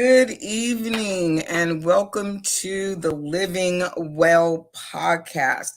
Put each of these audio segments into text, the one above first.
Good evening and welcome to the Living Well podcast.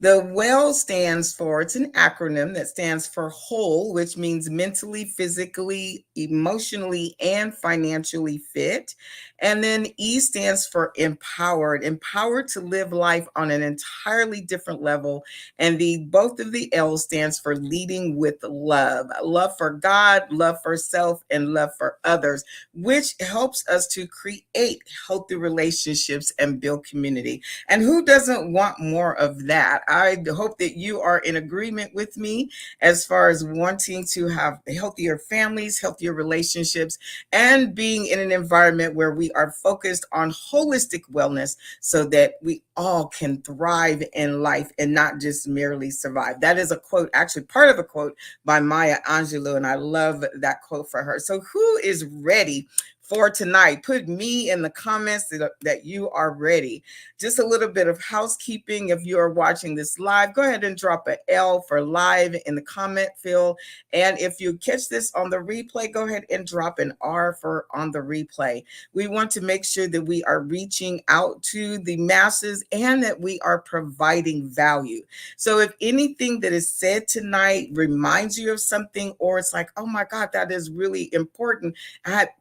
The WELL stands for, it's an acronym that stands for whole, which means mentally, physically, emotionally, and financially fit. And then E stands for empowered, empowered to live life on an entirely different level. And both of the L stands for leading with love, love for God, love for self, and love for others, which helps us to create healthy relationships and build community. And who doesn't want more of that? I hope that you are in agreement with me as far as wanting to have healthier families, healthier relationships, and being in an environment where we are focused on holistic wellness so that we all can thrive in life and not just merely survive. That is a quote, actually part of a quote by Maya Angelou, and I love that quote for her. So who is ready for tonight? Put me in the comments that you are ready. Just a little bit of housekeeping. If you are watching this live, go ahead and drop an L for live in the comment field. And if you catch this on the replay, go ahead and drop an R for on the replay. We want to make sure that we are reaching out to the masses and that we are providing value. So if anything that is said tonight reminds you of something, or it's like, oh my God, that is really important,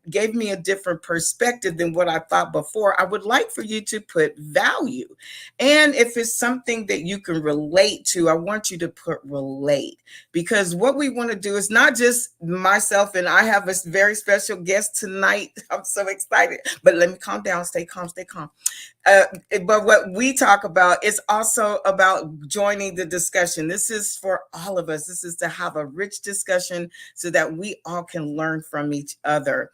gave me a different perspective than what I thought before, I would like for you to put value. And if it's something that you can relate to, I want you to put relate, because what we want to do is not just myself, and I have a very special guest tonight. I'm so excited, but let me calm down, stay calm, stay calm. But what we talk about is also about joining the discussion. This is for all of us. This is to have a rich discussion so that we all can learn from each other.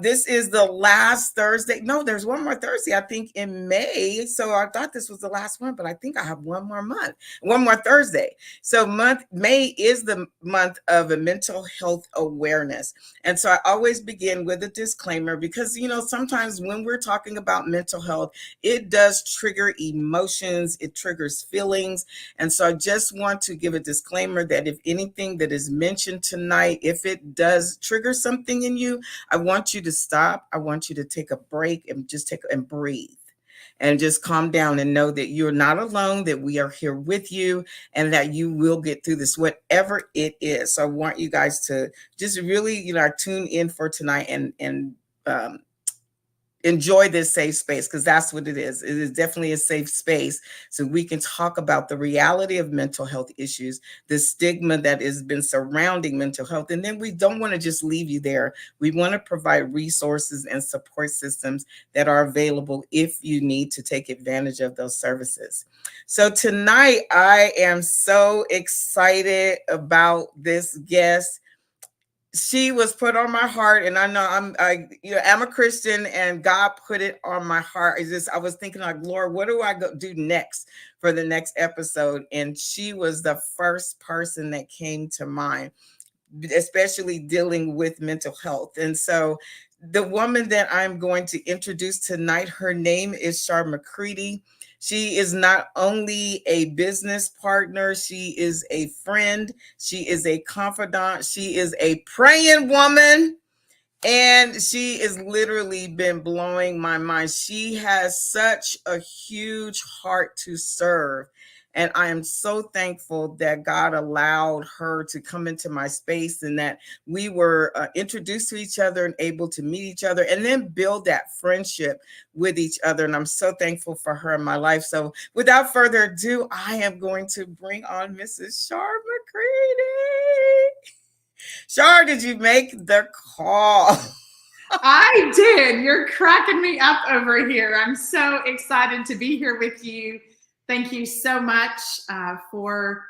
This is the last Thursday. No, there's one more Thursday, I think, in May. So I thought this was the last one, but I think I have one more Thursday. So May is the month of a mental health awareness. And so I always begin with a disclaimer because, sometimes when we're talking about mental health, it does trigger emotions, it triggers feelings. And so I just want to give a disclaimer that if anything that is mentioned tonight, if it does trigger something in you, I want you to stop. I want you to take a break and just breathe and just calm down and know that you're not alone, that we are here with you and that you will get through this, whatever it is. So I want you guys to just really, tune in for tonight and enjoy this safe space, because that's what it is. It is definitely a safe space so we can talk about the reality of mental health issues, the stigma that has been surrounding mental health. And then we don't want to just leave you there. We want to provide resources and support systems that are available if you need to take advantage of those services. So tonight, I am so excited about this guest. She was put on my heart, and I know I'm a Christian, and God put it on my heart. I was thinking, like, Lord, what do I do next for the next episode? And she was the first person that came to mind, especially dealing with mental health. And so the woman that I'm going to introduce tonight, her name is Char McCreadie. She is not only a business partner, she is a friend, she is a confidant, she is a praying woman, and she has literally been blowing my mind. She has such a huge heart to serve. And I am so thankful that God allowed her to come into my space and that we were introduced to each other and able to meet each other and then build that friendship with each other. And I'm so thankful for her in my life. So without further ado, I am going to bring on Mrs. Char McCreadie. Char, did you make the call? I did. You're cracking me up over here. I'm so excited to be here with you. Thank you so much for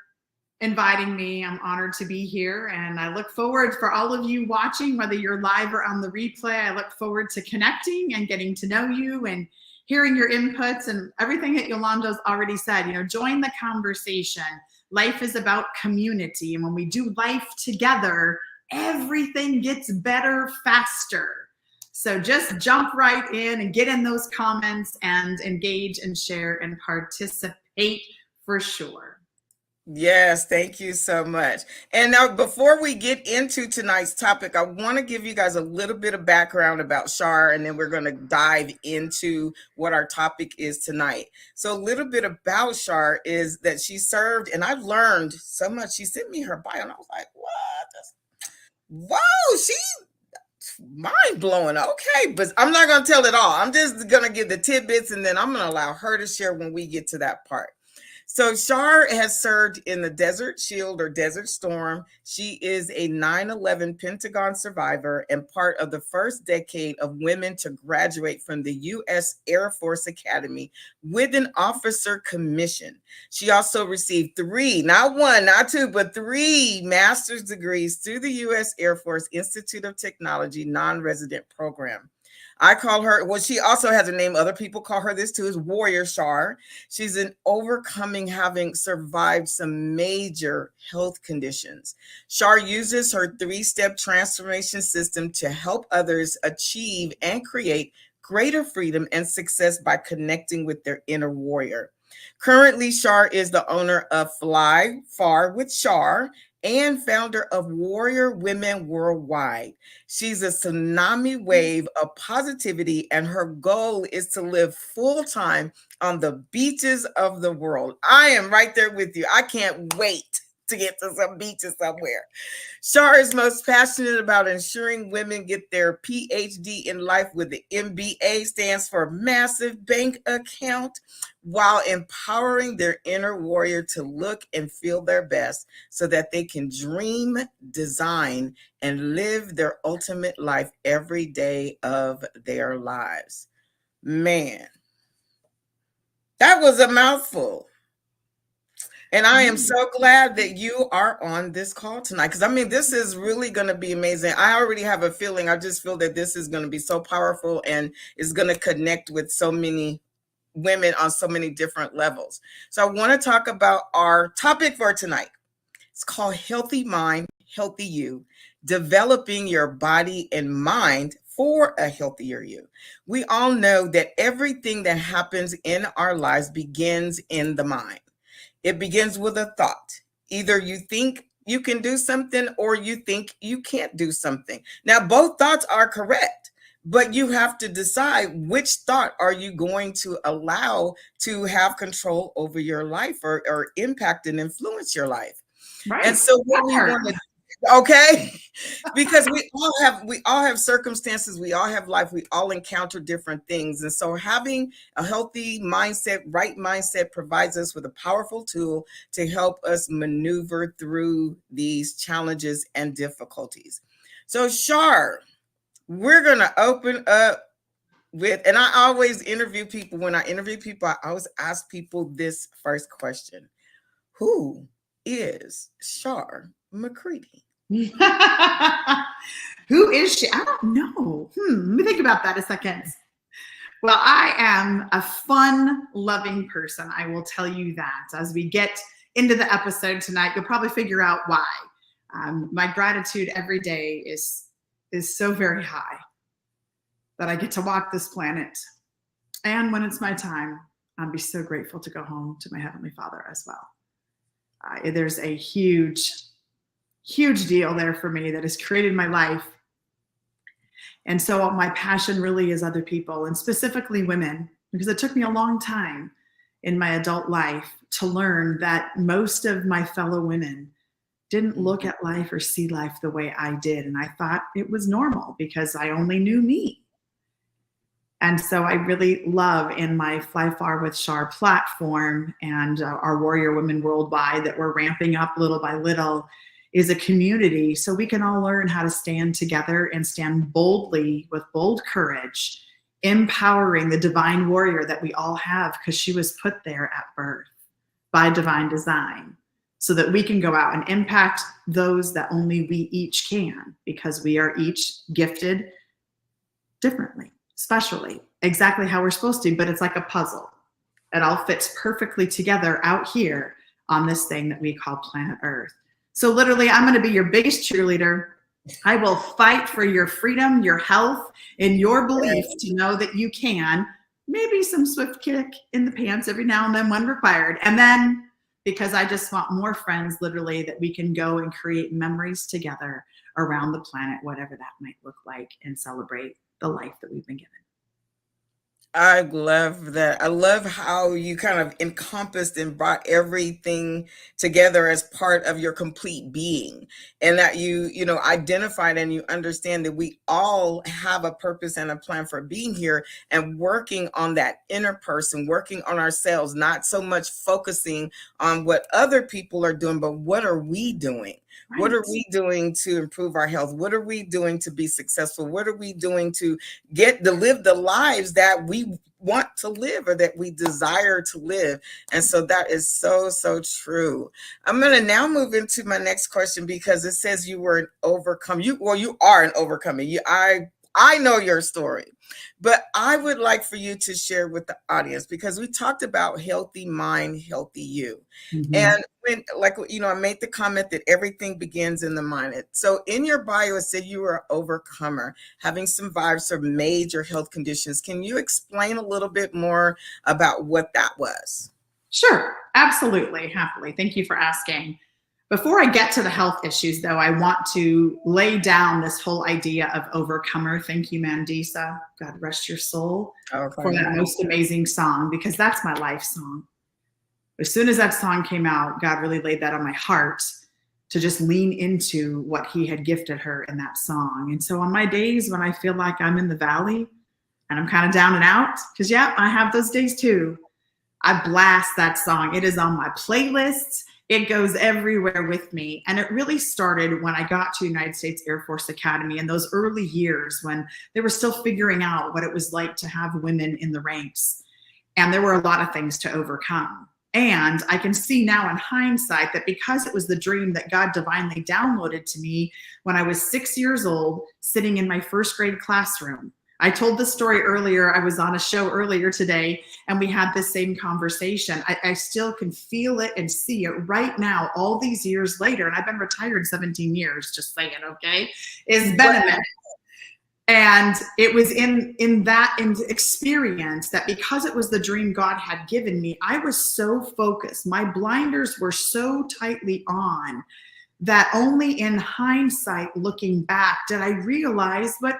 inviting me. I'm honored to be here, and I look forward for all of you watching, whether you're live or on the replay. I look forward to connecting and getting to know you and hearing your inputs and everything that Yolanda's already said. Join the conversation. Life is about community, and when we do life together, everything gets better faster. So just jump right in and get in those comments and engage and share and participate for sure. Yes, thank you so much. And now, before we get into tonight's topic, I want to give you guys a little bit of background about Char, and then we're going to dive into what our topic is tonight. So, a little bit about Char is that she served, and I've learned so much. She sent me her bio, and I was like, what? Wow, she mind blowing. Okay, but I'm not going to tell it all. I'm just going to give the tidbits, and then I'm going to allow her to share when we get to that part. So Char has served in the Desert Shield or Desert Storm. She is a 9/11 Pentagon survivor and part of the first decade of women to graduate from the U.S. Air Force Academy with an officer commission. She also received three, not one, not two, but three master's degrees through the U.S. Air Force Institute of Technology non-resident program. I call her, well, she also has a name. Other people call her this too, is Warrior Char. She's an overcoming having survived some major health conditions. Char uses her 3-step transformation system to help others achieve and create greater freedom and success by connecting with their inner warrior. Currently, Char is the owner of Fly Far with Char and founder of Warrior Women Worldwide. She's a tsunami wave of positivity, and her goal is to live full time on the beaches of the world. I am right there with you. I can't wait to get to some beaches somewhere. Char is most passionate about ensuring women get their PhD in life, with the MBA stands for Massive Bank Account, while empowering their inner warrior to look and feel their best so that they can dream, design, and live their ultimate life every day of their lives. Man, that was a mouthful. And I am so glad that you are on this call tonight, because I mean, this is really going to be amazing. I already have a feeling, I just feel that this is going to be so powerful and is going to connect with so many women on so many different levels. So I want to talk about our topic for tonight. It's called Healthy Mind, Healthy You, Developing Your Body and Mind for a Healthier You. We all know that everything that happens in our lives begins in the mind. It begins with a thought. Either you think you can do something or you think you can't do something. Now, both thoughts are correct, but you have to decide which thought are you going to allow to have control over your life, or impact and influence your life. Right. And so what we want to, okay, because we all have circumstances, we all have life, we all encounter different things. And so having a healthy mindset, right mindset, provides us with a powerful tool to help us maneuver through these challenges and difficulties. So Char, we're going to open up with, and I always interview people. When I interview people, I always ask people this first question: who is Char McCreadie? Who is she? I don't know. Let me think about that a second. Well, I am a fun, loving person. I will tell you that. As we get into the episode tonight, you'll probably figure out why. My gratitude every day is so very high that I get to walk this planet. And when it's my time, I'll be so grateful to go home to my Heavenly Father as well. There's a huge deal there for me that has created my life. And so my passion really is other people, and specifically women, because it took me a long time in my adult life to learn that most of my fellow women didn't look at life or see life the way I did. And I thought it was normal because I only knew me. And so I really love in my Fly Far with Char platform and our Warrior Women Worldwide that we're ramping up little by little is a community so we can all learn how to stand together and stand boldly with bold courage, empowering the divine warrior that we all have, because she was put there at birth by divine design, so that we can go out and impact those that only we each can, because we are each gifted differently, specially, exactly how we're supposed to, but it's like a puzzle. It all fits perfectly together out here on this thing that we call planet Earth. So literally, I'm going to be your biggest cheerleader. I will fight for your freedom, your health, and your belief to know that you can. Maybe some swift kick in the pants every now and then when required. And then because I just want more friends, literally, that we can go and create memories together around the planet, whatever that might look like, and celebrate the life that we've been given. I love that. I love how you kind of encompassed and brought everything together as part of your complete being, and that you identified and you understand that we all have a purpose and a plan for being here, and working on that inner person, working on ourselves, not so much focusing on what other people are doing, but what are we doing? Right. What are we doing to improve our health? What are we doing to be successful? What are we doing to get to live the lives that we want to live or that we desire to live? And so that is so, so true. I'm going to now move into my next question, because it says you were an overcomer. You are an overcomer. I know your story, but I would like for you to share with the audience, because we talked about healthy mind, healthy you. Mm-hmm. And when, I made the comment that everything begins in the mind. So in your bio, it said you were an overcomer, having survived some major health conditions. Can you explain a little bit more about what that was? Sure, absolutely, happily. Thank you for asking. Before I get to the health issues, though, I want to lay down this whole idea of overcomer. Thank you, Mandisa. God rest your soul, for that most amazing song, because that's my life song. As soon as that song came out, God really laid that on my heart to just lean into what he had gifted her in that song. And so on my days when I feel like I'm in the valley and I'm kind of down and out, because yeah, I have those days too, I blast that song. It is on my playlists. It goes everywhere with me. And it really started when I got to United States Air Force Academy in those early years when they were still figuring out what it was like to have women in the ranks. And there were a lot of things to overcome. And I can see now in hindsight that because it was the dream that God divinely downloaded to me when I was 6 years old, sitting in my first grade classroom. I told this story earlier. I was on a show earlier today, and we had this same conversation. I still can feel it and see it right now, all these years later. And I've been retired 17 years, just saying, okay? It's been a minute. And it was in that experience that, because it was the dream God had given me, I was so focused. My blinders were so tightly on that only in hindsight, looking back, did I realize what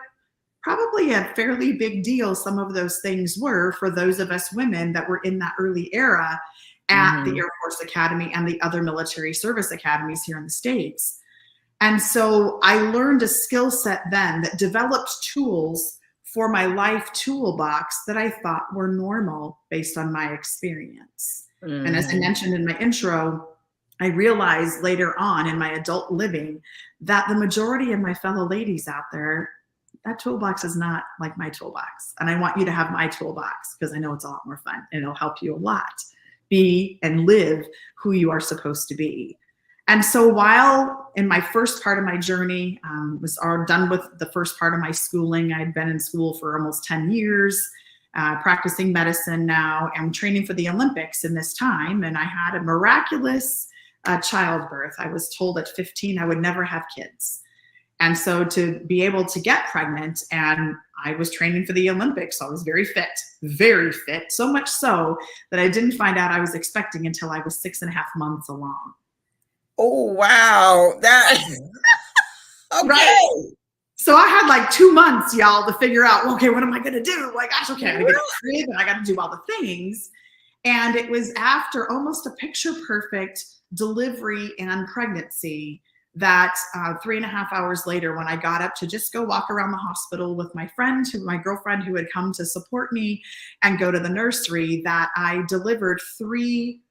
probably a fairly big deal some of those things were for those of us women that were in that early era at the Air Force Academy and the other military service academies here in the States. And so I learned a skill set then that developed tools for my life toolbox that I thought were normal based on my experience. And as I mentioned in my intro, I realized later on in my adult living that the majority of my fellow ladies out there, that toolbox is not like my toolbox. And I want you to have my toolbox, because I know it's a lot more fun and it'll help you a lot be and live who you are supposed to be. And so while in my first part of my journey, was done with the first part of my schooling, I'd been in school for almost 10 years, practicing medicine now, and training for the Olympics in this time. And I had a miraculous childbirth. I was told at 15 I would never have kids. And so to be able to get pregnant, and I was training for the Olympics, so I was very fit, so much so that I didn't find out I was expecting until I was 6.5 months along. Oh, wow. That okay. Right. So I had like 2 months, y'all, to figure out, okay, what am I going to do? Like, gosh, okay, I got to get a crib and I got to do all the things. And it was after almost a picture perfect delivery and pregnancy that 3.5 hours later, when I got up to just go walk around the hospital with my girlfriend who had come to support me and go to the nursery, that I delivered 3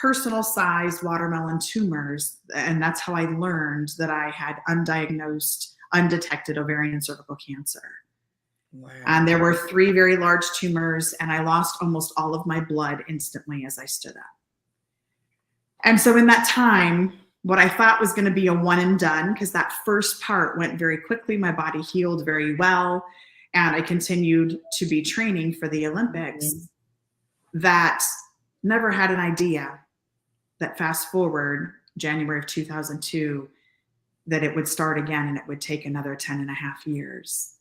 personal-sized watermelon tumors. And that's how I learned that I had undiagnosed, undetected ovarian and cervical cancer. Wow. And there were 3 very large tumors, and I lost almost all of my blood instantly as I stood up. And so in that time, what I thought was going to be a one and done, because that first part went very quickly, my body healed very well, and I continued to be training for the Olympics, that never had an idea that fast forward January of 2002, that it would start again and it would take another 10.5 years.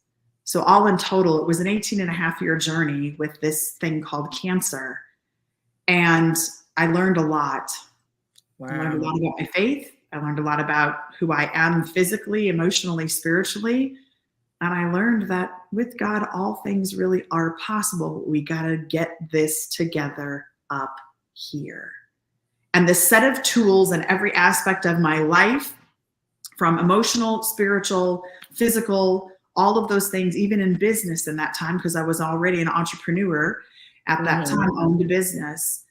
So all in total, it was an 18.5-year journey with this thing called cancer. And I learned a lot. I learned a Wow. lot about my faith. I learned a lot about who I am physically, emotionally, spiritually. And I learned that with God, all things really are possible. We got to get this together up here. And the set of tools in every aspect of my life, from emotional, spiritual, physical, all of those things, even in business in that time, because I was already an entrepreneur at that time, owned a business.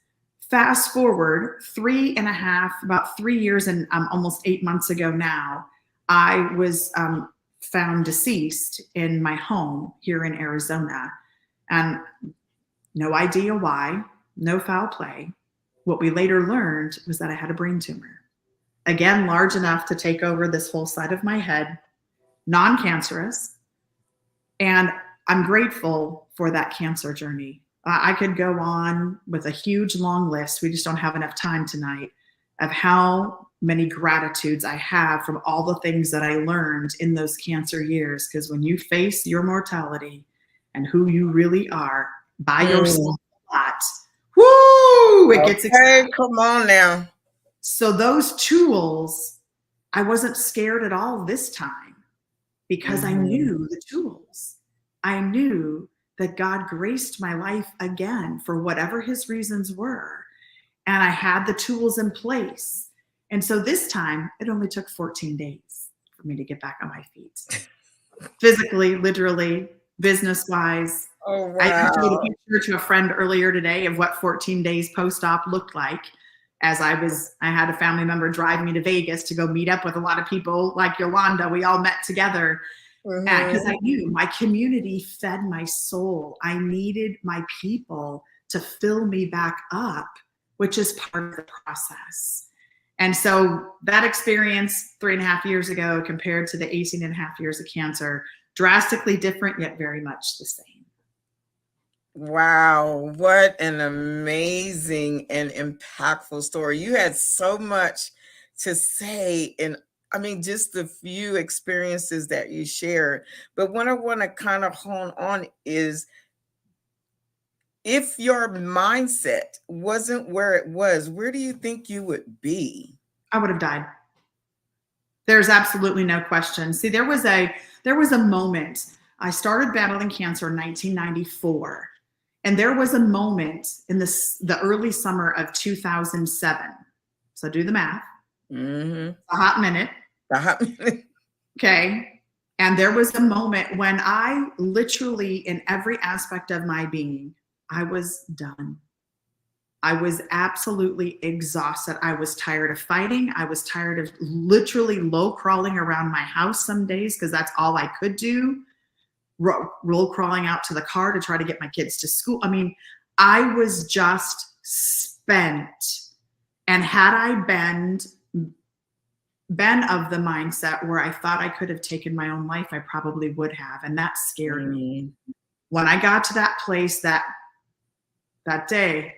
Fast forward about 3 years and almost 8 months ago now, I was found deceased in my home here in Arizona. And no idea why, no foul play. What we later learned was that I had a brain tumor. Again, large enough to take over this whole side of my head, non-cancerous. And I'm grateful for that cancer journey. I could go on with a huge long list. We just don't have enough time tonight of how many gratitudes I have from all the things that I learned in those cancer years. Because when you face your mortality and who you really are by yourself a lot, whoo, it gets exciting. Come on now. So those tools, I wasn't scared at all this time because I knew the tools. I knew that God graced my life again for whatever his reasons were. And I had the tools in place. And so this time, it only took 14 days for me to get back on my feet. Physically, literally, business-wise. Oh, wow. I showed a picture to a friend earlier today of what 14 days post-op looked like. As I had a family member drive me to Vegas to go meet up with a lot of people like Yolanda. We all met together because I knew my community fed my soul. I needed my people to fill me back up, which is part of the process. And so that experience 3.5 years ago compared to the 18.5 years of cancer, drastically different, yet very much the same. Wow, what an amazing and impactful story. You had so much to say, and I mean, just the few experiences that you shared. But what I want to kind of hone on is, if your mindset wasn't where it was, where do you think you would be? I would have died. There's absolutely no question. See, there was a moment. I started battling cancer in 1994. And there was a moment in the early summer of 2007. So do the math. A hot minute. Okay. And there was a moment when I literally, in every aspect of my being, I was done. I was absolutely exhausted. I was tired of fighting. I was tired of literally low crawling around my house some days because that's all I could do. Roll crawling out to the car to try to get my kids to school. I mean, I was just spent. And had I been of the mindset where I thought I could have taken my own life, I probably would have. And that scared me. When I got to that place that day,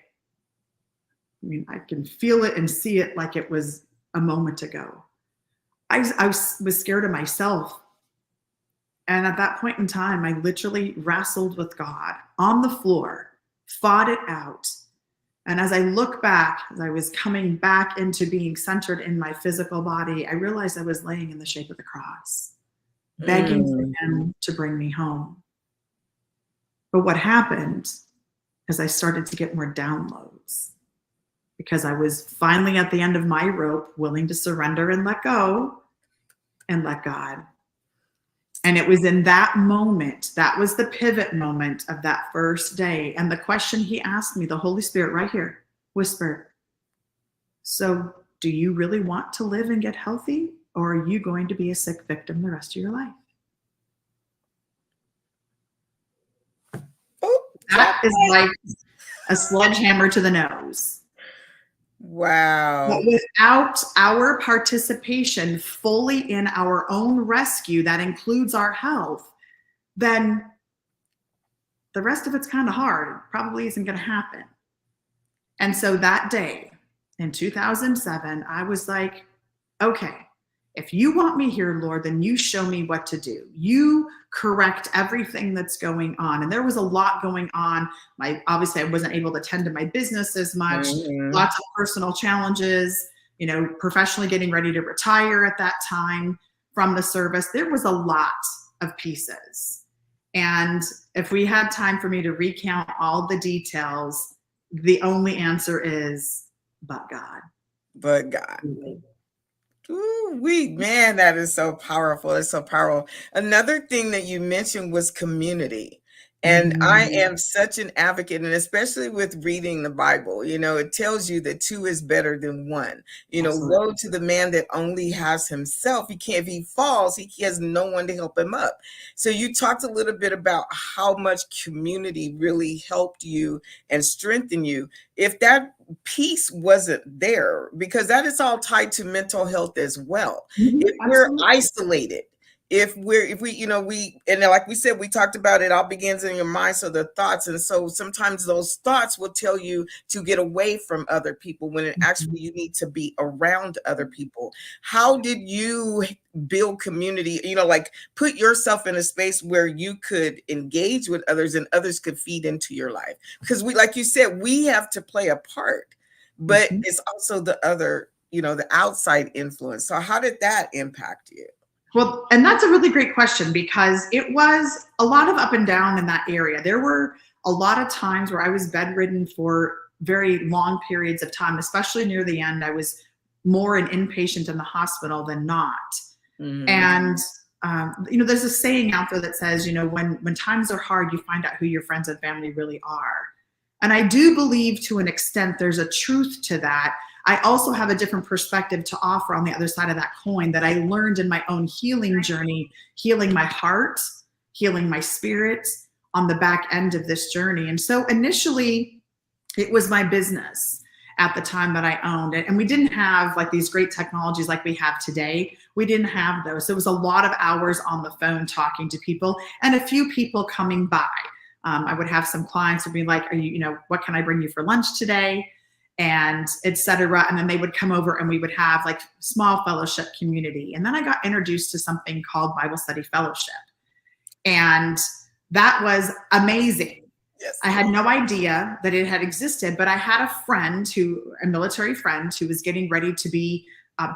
I mean, I can feel it and see it like it was a moment ago. I was scared of myself. And at that point in time, I literally wrestled with God on the floor, fought it out. And as I look back, as I was coming back into being centered in my physical body, I realized I was laying in the shape of the cross, begging for him to bring me home. But what happened is I started to get more downloads because I was finally at the end of my rope, willing to surrender and let go and let God. And it was in that moment, that was the pivot moment of that first day. And the question he asked me, the Holy Spirit right here, whispered, so do you really want to live and get healthy? Or are you going to be a sick victim the rest of your life? That is like a sledgehammer to the nose. Wow. But without our participation fully in our own rescue, that includes our health, then the rest of it's kind of hard. It probably isn't going to happen. And so that day in 2007, I was like, okay, if you want me here, Lord, then you show me what to do. You correct everything that's going on. And there was a lot going on. Obviously, I wasn't able to tend to my business as much, lots of personal challenges. professionally getting ready to retire at that time from the service. There was a lot of pieces. And if we had time for me to recount all the details, the only answer is, but God. But God. Ooh, man, that is so powerful. It's so powerful. Another thing that you mentioned was community. And I am such an advocate, and especially with reading the Bible, it tells you that two is better than one. Woe to the man that only has himself. He can't, if he falls, he has no one to help him up. So you talked a little bit about how much community really helped you and strengthened you. If that peace wasn't there, because that is all tied to mental health as well. If we're isolated, if we and like we said, we talked about it all begins in your mind, so the thoughts, and so sometimes those thoughts will tell you to get away from other people when it actually you need to be around other people. How did you build community, like put yourself in a space where you could engage with others and others could feed into your life? Because we, like you said, we have to play a part, but it's also the other, the outside influence. So how did that impact you? Well, and that's a really great question, because it was a lot of up and down in that area. There were a lot of times where I was bedridden for very long periods of time, especially near the end. I was more an inpatient in the hospital than not. And, there's a saying out there that says, when times are hard, you find out who your friends and family really are. And I do believe to an extent there's a truth to that. I also have a different perspective to offer on the other side of that coin that I learned in my own healing journey, healing my heart, healing my spirit on the back end of this journey. And so initially it was my business at the time that I owned it. And we didn't have like these great technologies like we have today. We didn't have those. So it was a lot of hours on the phone talking to people and a few people coming by. I would have some clients who would be like, what can I bring you for lunch today? And et cetera. And then they would come over and we would have like small fellowship community. And then I got introduced to something called Bible Study Fellowship. And that was amazing. Yes. I had no idea that it had existed, but I had a military friend who was getting ready to be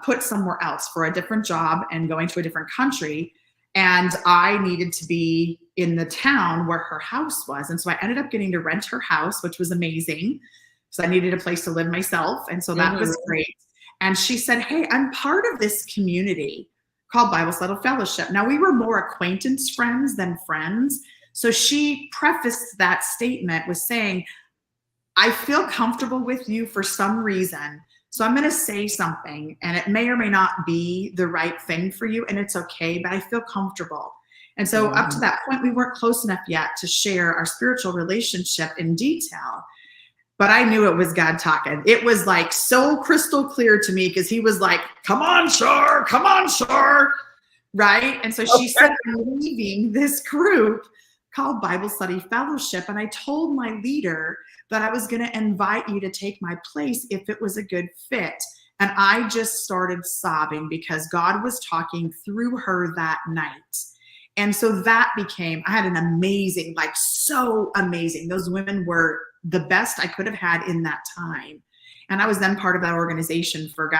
put somewhere else for a different job and going to a different country. And I needed to be in the town where her house was. And so I ended up getting to rent her house, which was amazing. So I needed a place to live myself. And so that was great. And she said, hey, I'm part of this community called Bible Study Fellowship. Now, we were more acquaintance friends than friends. So she prefaced that statement with saying, I feel comfortable with you for some reason. So I'm going to say something, and it may or may not be the right thing for you. And it's okay, but I feel comfortable. And so up to that point, we weren't close enough yet to share our spiritual relationship in detail. But I knew it was God talking. It was like so crystal clear to me because he was like, come on, Char, right? And so she said, I'm leaving this group called Bible Study Fellowship. And I told my leader that I was going to invite you to take my place if it was a good fit. And I just started sobbing because God was talking through her that night. And so that became, I had an amazing, like so amazing. Those women were the best I could have had in that time. And I was then part of that organization for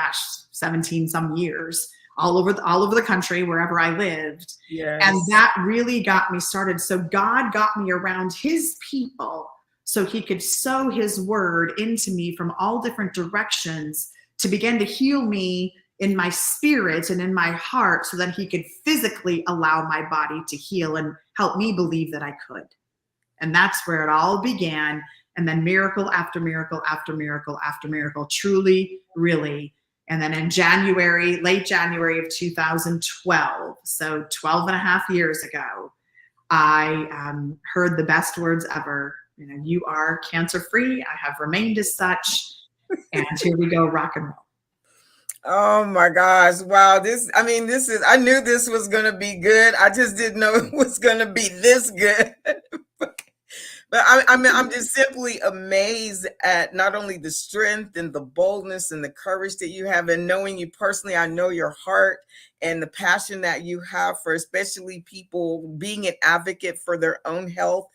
17 some years, all over the country, wherever I lived. Yes. And that really got me started. So God got me around his people so he could sow his word into me from all different directions to begin to heal me in my spirit and in my heart so that he could physically allow my body to heal and help me believe that I could. And that's where it all began. And then miracle after miracle after miracle after miracle, truly, really. And then in late January of 2012, so 12 and a half years ago, I heard the best words ever. You are cancer-free. I have remained as such. And here we go, rock and roll. Oh my gosh. Wow. I knew this was going to be good. I just didn't know it was going to be this good. But I'm just simply amazed at not only the strength and the boldness and the courage that you have, and knowing you personally, I know your heart and the passion that you have for especially people being an advocate for their own health.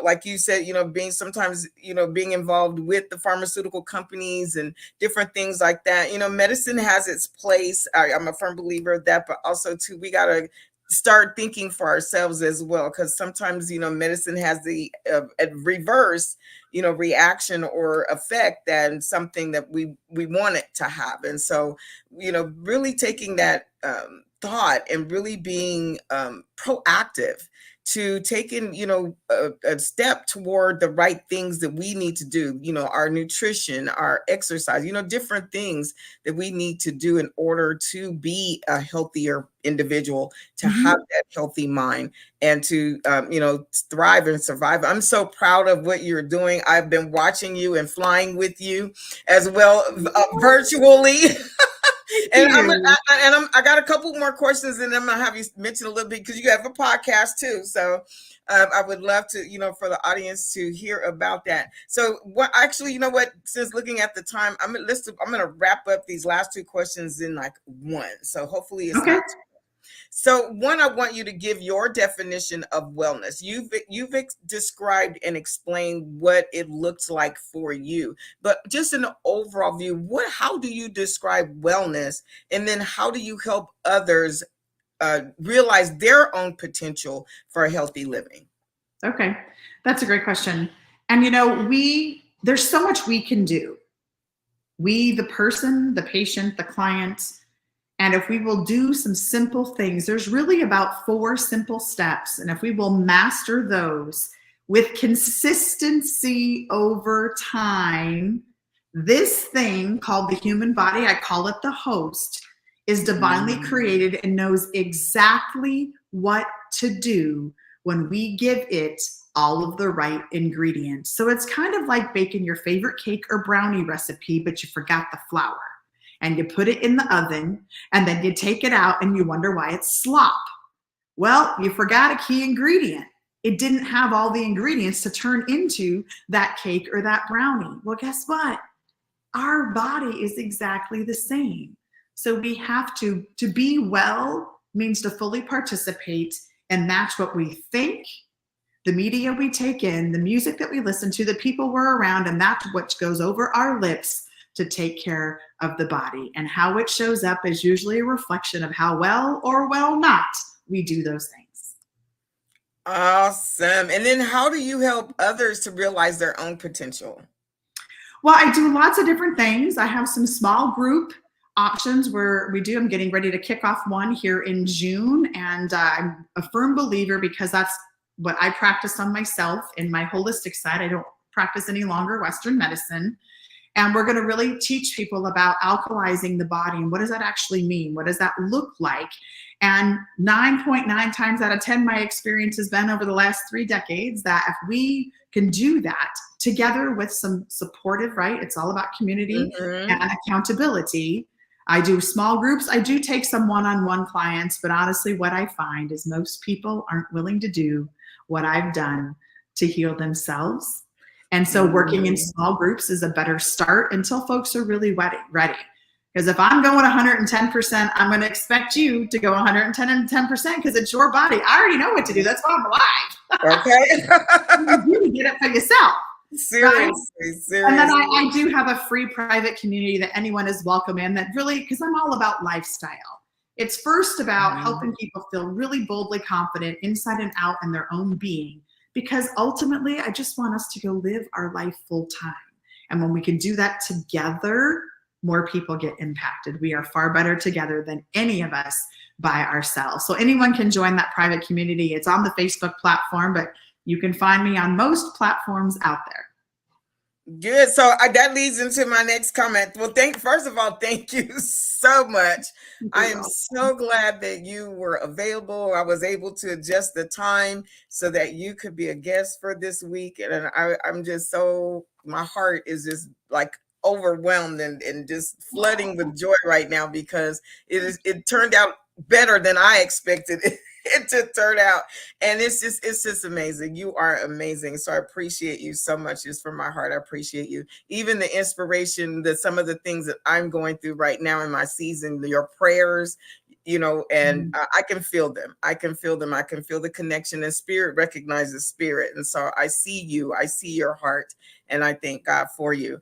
Like you said, being sometimes, being involved with the pharmaceutical companies and different things like that. Medicine has its place. I'm a firm believer of that, but also too, we got to start thinking for ourselves as well, because sometimes medicine has the reverse reaction or effect than something that we want it to have. And so really taking that thought and really being proactive to taking a step toward the right things that we need to do, our nutrition, our exercise, different things that we need to do in order to be a healthier individual, to have that healthy mind, and to thrive and survive. I'm so proud of what you're doing. I've been watching you and flying with you as well, virtually. And I got a couple more questions, and I'm gonna have you mention a little bit, because you have a podcast too. So I would love to, for the audience to hear about that. So what actually, since looking at the time, I'm gonna wrap up these last two questions in like one. So hopefully it's not. So one, I want you to give your definition of wellness. You've described and explained what it looks like for you, but just an overall view, how do you describe wellness? And then how do you help others realize their own potential for a healthy living? Okay, that's a great question. And there's so much we can do. We, the person, the patient, the client. And if we will do some simple things, there's really about 4 simple steps. And if we will master those with consistency over time, this thing called the human body, I call it the host, is divinely created and knows exactly what to do when we give it all of the right ingredients. So it's kind of like baking your favorite cake or brownie recipe, but you forgot the flour. And you put it in the oven, and then you take it out and you wonder why it's slop. Well, you forgot a key ingredient. It didn't have all the ingredients to turn into that cake or that brownie. Well, guess what? Our body is exactly the same. So we have to be well means to fully participate and match what we think, the media we take in, the music that we listen to, the people we're around, and that's what goes over our lips to take care of the body. And how it shows up is usually a reflection of how well or well not we do those things. Awesome. And then how do you help others to realize their own potential? Well, I do lots of different things. I have some small group options where I'm getting ready to kick off one here in June. And I'm a firm believer, because that's what I practice on myself in my holistic side. I don't practice any longer Western medicine. And we're going to really teach people about alkalizing the body and what does that actually mean? What does that look like? And 9.9 times out of 10, my experience has been over the last 3 decades that if we can do that together with some supportive, right? It's all about community and accountability. I do small groups. I do take some one-on-one clients, but honestly, what I find is most people aren't willing to do what I've done to heal themselves. And so working in small groups is a better start until folks are really ready. Because if I'm going 110%, I'm going to expect you to go 110 and 10% because it's your body. I already know what to do. That's why I'm alive. Okay. You get it for yourself. Seriously, right? seriously. And then I do have a free private community that anyone is welcome in, that really, because I'm all about lifestyle. It's first about helping people feel really boldly confident inside and out in their own being. Because ultimately, I just want us to go live our life full time. And when we can do that together, more people get impacted. We are far better together than any of us by ourselves. So anyone can join that private community. It's on the Facebook platform, but you can find me on most platforms out there. Good. So that leads into my next comment. Well, first of all, thank you so much. I am so glad that you were available. I was able to adjust the time so that you could be a guest for this week. And I'm just my heart is just like overwhelmed and just flooding with joy right now, because it turned out better than I expected it to turn out. And it's just amazing. You are amazing. So I appreciate you so much. Just from my heart, I appreciate you. Even the inspiration, that some of the things that I'm going through right now in my season, your prayers, and I can feel them. I can feel them. I can feel the connection, and spirit recognizes spirit. And so I see you, I see your heart, and I thank God for you.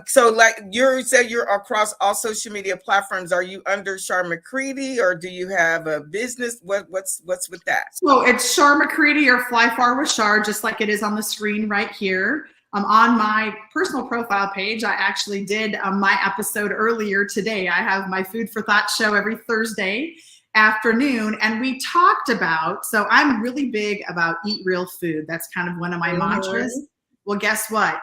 So like you said, you're across all social media platforms. Are you under Char McCreadie, or do you have a business? What's with that? So it's Char McCreadie or Fly Far with Char, just like it is on the screen right here. On my personal profile page, I actually did my episode earlier today. I have my Food for Thought show every Thursday afternoon, and we talked about, so I'm really big about eat real food. That's kind of one of my mantras. Well, guess what?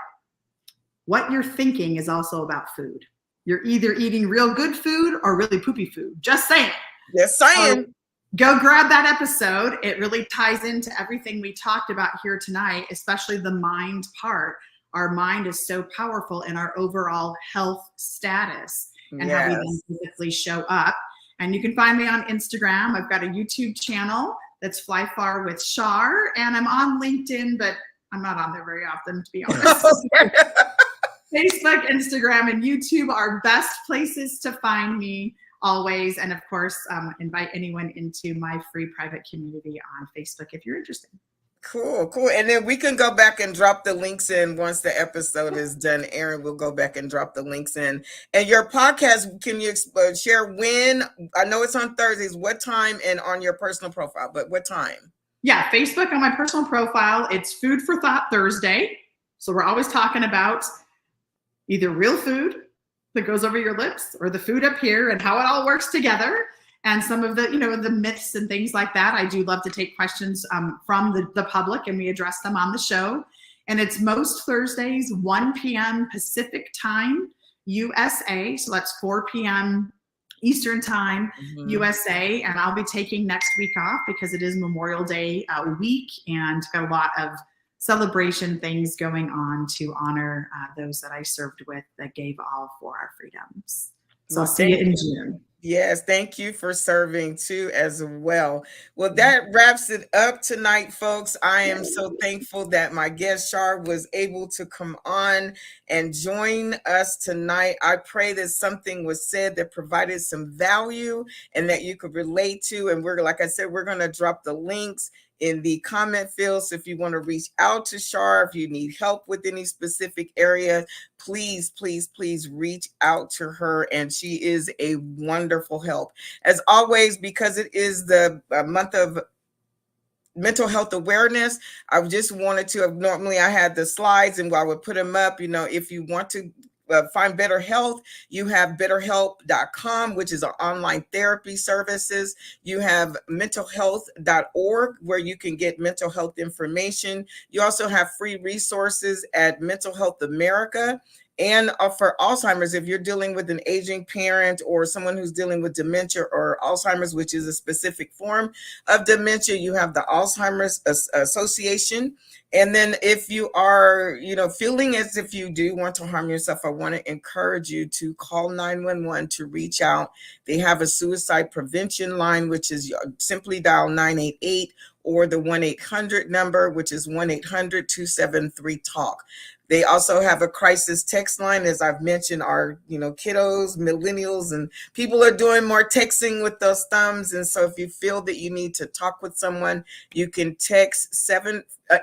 What you're thinking is also about food. You're either eating real good food or really poopy food. Just saying. Just saying. Go grab that episode. It really ties into everything we talked about here tonight, especially the mind part. Our mind is so powerful in our overall health status and how we then physically show up. And you can find me on Instagram. I've got a YouTube channel that's Fly Far with Char, and I'm on LinkedIn, but I'm not on there very often, to be honest. Facebook, Instagram, and YouTube are best places to find me always. And of course, invite anyone into my free private community on Facebook if you're interested. Cool. And then we can go back and drop the links in once the episode is done. Aaron will go back and drop the links in. And your podcast, can you share when? I know it's on Thursdays, what time, and on your personal profile, but what time? Yeah, Facebook on my personal profile, it's Food for Thought Thursday. So we're always talking about either real food that goes over your lips or the food up here and how it all works together. And some of the, the myths and things like that. I do love to take questions from the public, and we address them on the show. And it's most Thursdays, 1 p.m. Pacific time, USA. So that's 4 p.m. Eastern time, USA. And I'll be taking next week off because it is Memorial Day week, and got a lot of celebration things going on to honor those that I served with that gave all for our freedoms. So I'll see you in June. Yes, thank you for serving too as well. Well, that wraps it up tonight, folks. I am so thankful that my guest Char was able to come on and join us tonight. I pray that something was said that provided some value and that you could relate to. And like I said, we're going to drop the links in the comment field. So if you want to reach out to Char, if you need help with any specific area, please reach out to her. And she is a wonderful help. As always, because it is the month of mental health awareness, I just wanted to normally I had the slides and I would put them up. If you want to find better health, you have betterhelp.com, which is our online therapy services. You have mentalhealth.org, where you can get mental health information. You also have free resources at Mental Health America. And for Alzheimer's, if you're dealing with an aging parent or someone who's dealing with dementia or Alzheimer's, which is a specific form of dementia, you have the Alzheimer's Association. And then if you are, feeling as if you do want to harm yourself, I want to encourage you to call 911 to reach out. They have a suicide prevention line, which is simply dial 988, or the 1-800 number, which is 1-800-273-TALK. They also have a crisis text line. As I've mentioned, our, kiddos, millennials, and people are doing more texting with those thumbs. And so if you feel that you need to talk with someone, you can text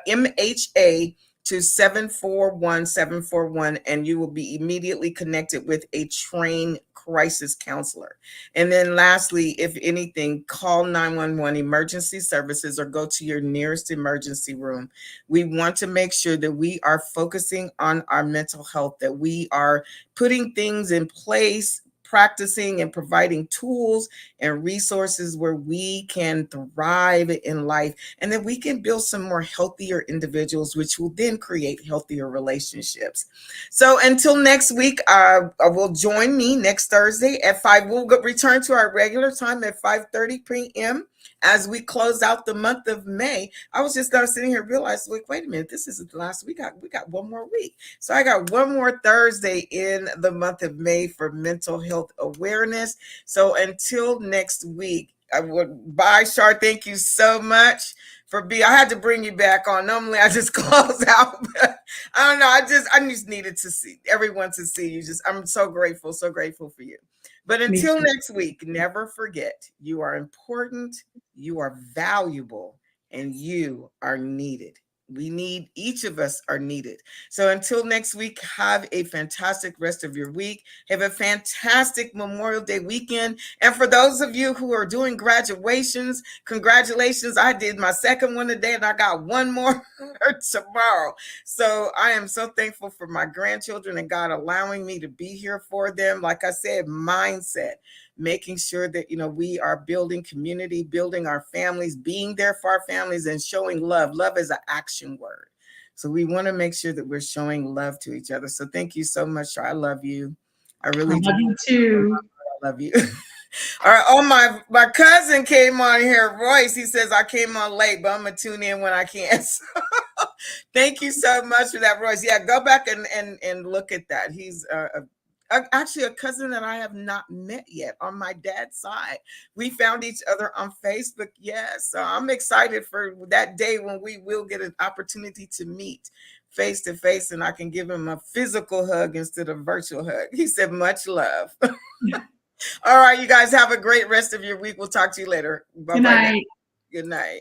MHA to 741-741, and you will be immediately connected with a trained crisis counselor. And then lastly, if anything, call 911 emergency services or go to your nearest emergency room. We want to make sure that we are focusing on our mental health, that we are putting things in place, practicing and providing tools and resources where we can thrive in life, and that we can build some more healthier individuals, which will then create healthier relationships. So until next week, will join me next Thursday at 5. We'll return to our regular time at 5:30 p.m. as we close out the month of May. I was just sitting here and realized, wait a minute, this isn't the last week. We got one more week. So I got one more Thursday in the month of May for mental health awareness. So until next week, I would bye, Char. Thank you so much for being. I had to bring you back on. Normally, I just close out, but I don't know. I just needed to see everyone to see you. Just I'm so grateful for you. But Me until too. next week, never forget you are important, you are valuable, and you are needed. We need each of us are needed. So until next week, have a fantastic rest of your week. Have a fantastic Memorial Day weekend. And for those of you who are doing graduations, congratulations. I did my second one today and I got one more tomorrow. So I am so thankful for my grandchildren and God allowing me to be here for them. Like I said, mindset, making sure that we are building community, building our families, being there for our families, and showing love. Love is an action word. So we want to make sure that we're showing love to each other. So thank you so much. I love you. I I really do. love you too. I love you. All right. Oh, my cousin came on here, Royce. He says I came on late, but I'm gonna tune in when I can. So, thank you so much for that, Royce. Yeah, go back and look at that. He's actually a cousin that I have not met yet on my dad's side. We found each other on Facebook. Yes, so I'm excited for that day when we will get an opportunity to meet face to face, and I can give him a physical hug instead of virtual hug. He said, "Much love." All right, you guys have a great rest of your week. We'll talk to you later. Bye Good bye now. night. Good night.